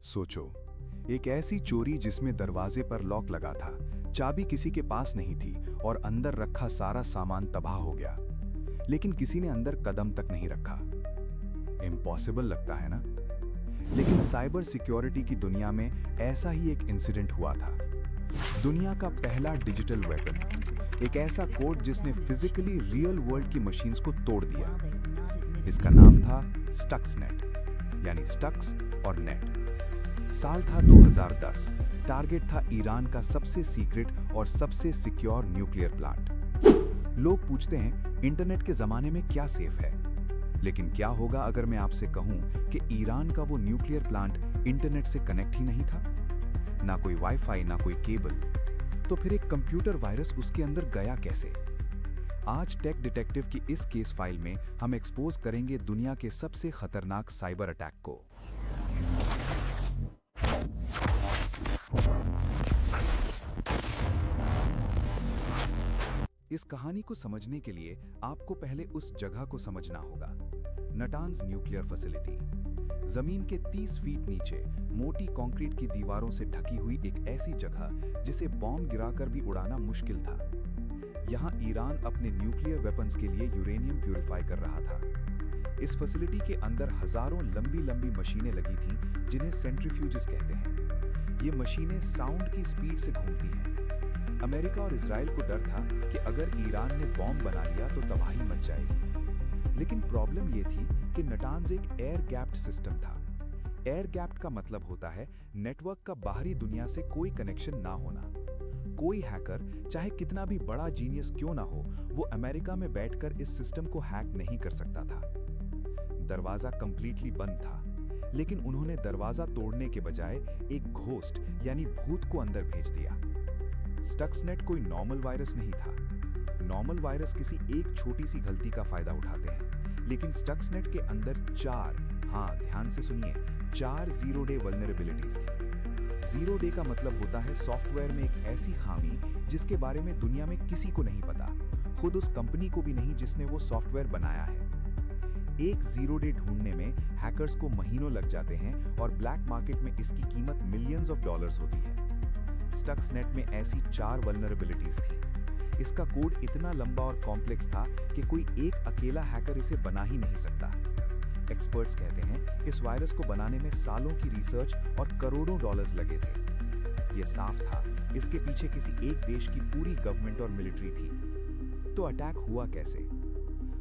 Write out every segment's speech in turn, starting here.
सोचो, एक ऐसी चोरी जिसमें दरवाजे पर लॉक लगा था, चाबी किसी के पास नहीं थी और अंदर रखा सारा सामान तबाह हो गया, लेकिन किसी ने अंदर कदम तक नहीं रखा। इम्पॉसिबल लगता है ना? लेकिन साइबर सिक्योरिटी की दुनिया में ऐसा ही एक इंसिडेंट हुआ था। दुनिया का पहला डिजिटल वेपन, एक ऐसा कोड जिसने फिजिकली रियल वर्ल्ड की मशीन्स को तोड़ दिया। इसका नाम था स्टक्सनेट, यानी स्टक्स और नेट। साल था 2010। टारगेट था ईरान का सबसे सीक्रेट और सबसे सिक्योर न्यूक्लियर प्लांट। लोग पूछते हैं, इंटरनेट के जमाने में क्या सेफ है? लेकिन क्या होगा अगर मैं आपसे कहूं कि ईरान का वो न्यूक्लियर प्लांट इंटरनेट से कनेक्ट ही नहीं था? ना कोई वाईफाई, ना कोई केबल। तो फिर एक कंप्यूटर वायरस उसके अंदर गया कैसे? आज टेक डिटेक्टिव की इस केस फाइल में हम एक्सपोज करेंगे दुनिया के सबसे खतरनाक साइबर अटैक को। इस कहानी को समझने के लिए आपको पहले उस जगह को समझना होगा, नटांज न्यूक्लियर फैसिलिटी। जमीन के 30 फीट नीचे मोटी कंक्रीट की दीवारों से ढकी हुई एक ऐसी जगह जिसे बॉम्ब गिराकर भी उड़ाना मुश्किल था। यहां ईरान अपने न्यूक्लियर वेपन्स के लिए यूरेनियम प्यूरिफाई कर रहा था। इस फैसिलिटी के अंदर हजारों लंबी लंबी मशीनें लगी थीं, जिन्हें सेंट्रीफ्यूजेस कहते हैं। ये मशीनें साउंड की स्पीड से घूमती हैं। अमेरिका और इजराइल को डर था कि अगर ईरान ने बॉम्ब बना लिया तो तबाही मच जाएगी। लेकिन प्रॉब्लम ये थी कि नटांज एक एयर गैप्ड सिस्टम था। एयर गैप्ड का मतलब होता है नेटवर्क का बाहरी दुनिया से कोई कनेक्शन ना होना। कोई हैकर, चाहे कितना भी बड़ा जीनियस क्यों ना हो, वो अमेरिका में बैठकर इस सिस्टम को हैक नहीं कर सकता था। दरवाजा कंप्लीटली बंद था, लेकिन उन्होंने दरवाजा तोड़ने के बजाय एक घोस्ट यानी भूत को अंदर भेज दिया। स्टक्सनेट कोई नॉर्मल वायरस नहीं था। नॉर्मल वायरस किसी एक छोटी सी गलती का फायदा उठाते हैं, लेकिन स्टक्सनेट के अंदर ध्यान से सुनिए, 4 जीरो डे वल्नरेबिलिटीज थी। जीरो डे का मतलब होता है सॉफ्टवेयर में एक ऐसी खामी जिसके बारे में दुनिया में किसी को नहीं पता, खुद उस कंपनी को भी नहीं जिसने वो सॉफ्टवेयर बनाया है। एक जीरो डे ढूंढने में हैकर्स को महीनों लग जाते हैं और ब्लैक मार्केट में इसकी कीमत मिलियंस ऑफ डॉलर्स होती है। स्टक्सनेट में ऐसी 4 वल्नरेबिलिटीज थी। इसका कोड इतना लंबा और कॉम्प्लेक्स था कि कोई एक अकेला हैकर इसे बना ही नहीं सकता। एक्सपर्ट्स कहते हैं इस वायरस को बनाने में सालों की रिसर्च और करोड़ों डॉलर्स लगे थे। ये साफ था, इसके पीछे किसी एक देश की पूरी गवर्नमेंट और मिलिट्री थी। तो अटैक हुआ कैसे?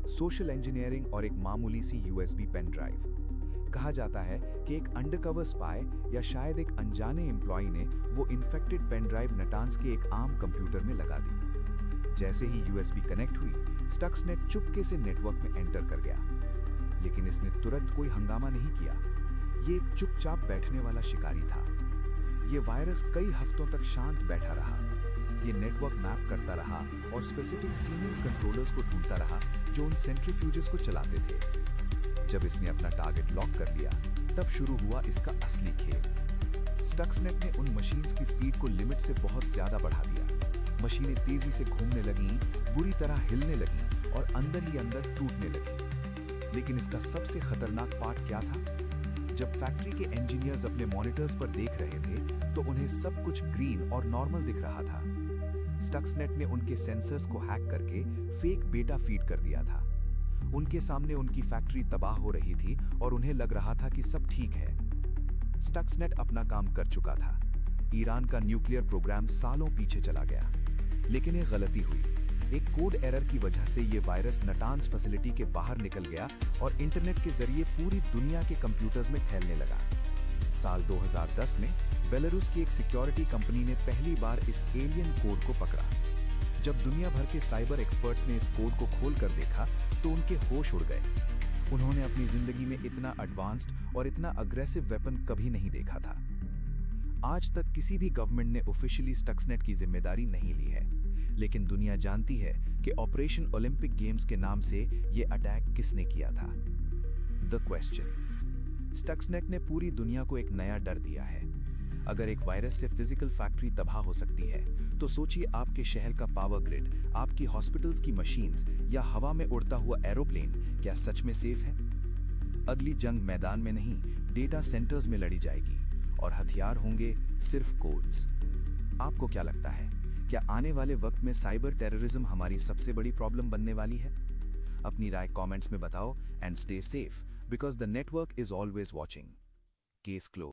सोशल इंजीनियरिंग और एक मामूली सी यूएसबी पेन ड्राइव। कहा जाता है कि एक अंडरकवर स्पाई या शायद एक अनजाने एम्प्लॉय ने वो इन्फेक्टेड पेन ड्राइव नटांज के एक आम कंप्यूटर में लगा दी। जैसे ही यूएसबी कनेक्ट हुई, स्टक्सनेट चुपके से नेटवर्क में एंटर कर गया। लेकिन इसने तुरंत कोई हंगामा नहीं किया। ये एक चुपचाप बैठने वाला शिकारी था। ये वायरस कई हफ्तों तक शांत बैठा रहा। ये नेटवर्क मैप करता रहा और स्पेसिफिक सीमेंस कंट्रोलर्स को ढूंढता रहा जो उन सेंट्रीफ्यूजेस को चलाते थे। जब इसने अपना टारगेट लॉक कर लिया, तब शुरू हुआ इसका असली खेल। स्टक्सनेट ने उन मशीन्स की स्पीड को लिमिट से बहुत ज्यादा बढ़ा दिया। मशीनें तेजी से घूमने लगीं, बुरी तरह हिलने लगीं और अंदर ही अंदर टूटने लगीं। लेकिन इसका सबसे खतरनाक पार्ट क्या था? जब फैक्ट्री के इंजीनियर्स अपने मॉनिटर्स पर देख रहे थे, तो उन्हें सब कुछ ग्रीन और नॉर्मल दिख रहा था। स्टक्सनेट ने उनके सेंसर्स को हैक करके फेक डेटा फीड कर दिया था। उनके सामने उनकी फैक्ट्री तबाह हो रही थी और उन्हें लग रहा था कि सब ठीक है। स्टक्सनेट अपना काम कर चुका था। ईरान का न्यूक्लियर प्रोग्राम सालों पीछे चला गया। लेकिन एक गलती हुई। एक कोड एरर की वजह से ये वायरस नटांज फैसिलिटी के बाहर निकल गया और इंटरनेट के जरिए पूरी दुनिया के कंप्यूटर्स में फैलने लगा। साल 2010 में बेलारूस की एक सिक्योरिटी कंपनी ने पहली बार इस एलियन कोड को पकड़ा। जब दुनिया भर के साइबर एक्सपर्ट्स ने इस कोड को खोल कर देखा, तो उनके होश उड़ गए। उन्होंने अपनी जिंदगी में इतना एडवांस्ड और इतना अग्रेसिव वेपन कभी नहीं देखा था। आज तक किसी भी गवर्नमेंट ने ऑफिशियली स्टक्सनेट की जिम्मेदारी नहीं ली है, लेकिन दुनिया जानती है कि ऑपरेशन ओलंपिक गेम्स के नाम से ये अटैक किसने किया था। The question. स्टक्सनेट ने पूरी दुनिया को एक नया डर दिया है। अगर एक वायरस से फिजिकल फैक्ट्री तबाह हो सकती है, तो सोचिए आपके शहर का पावर ग्रिड, आपकी हॉस्पिटल्स की मशीन्स या हवा में उड़ता हुआ एरोप्लेन क्या सच में सेफ है? अगली जंग मैदान में नहीं, डेटा सेंटर्स में लड़ी जाएगी और हथियार होंगे सिर्फ कोड्स। आपको क्या लगता है, क्या आने वाले वक्त में साइबर टेररिज्म हमारी सबसे बड़ी प्रॉब्लम बनने वाली है? अपनी राय कमेंट्स में बताओ and stay safe because the network is always watching. Case close.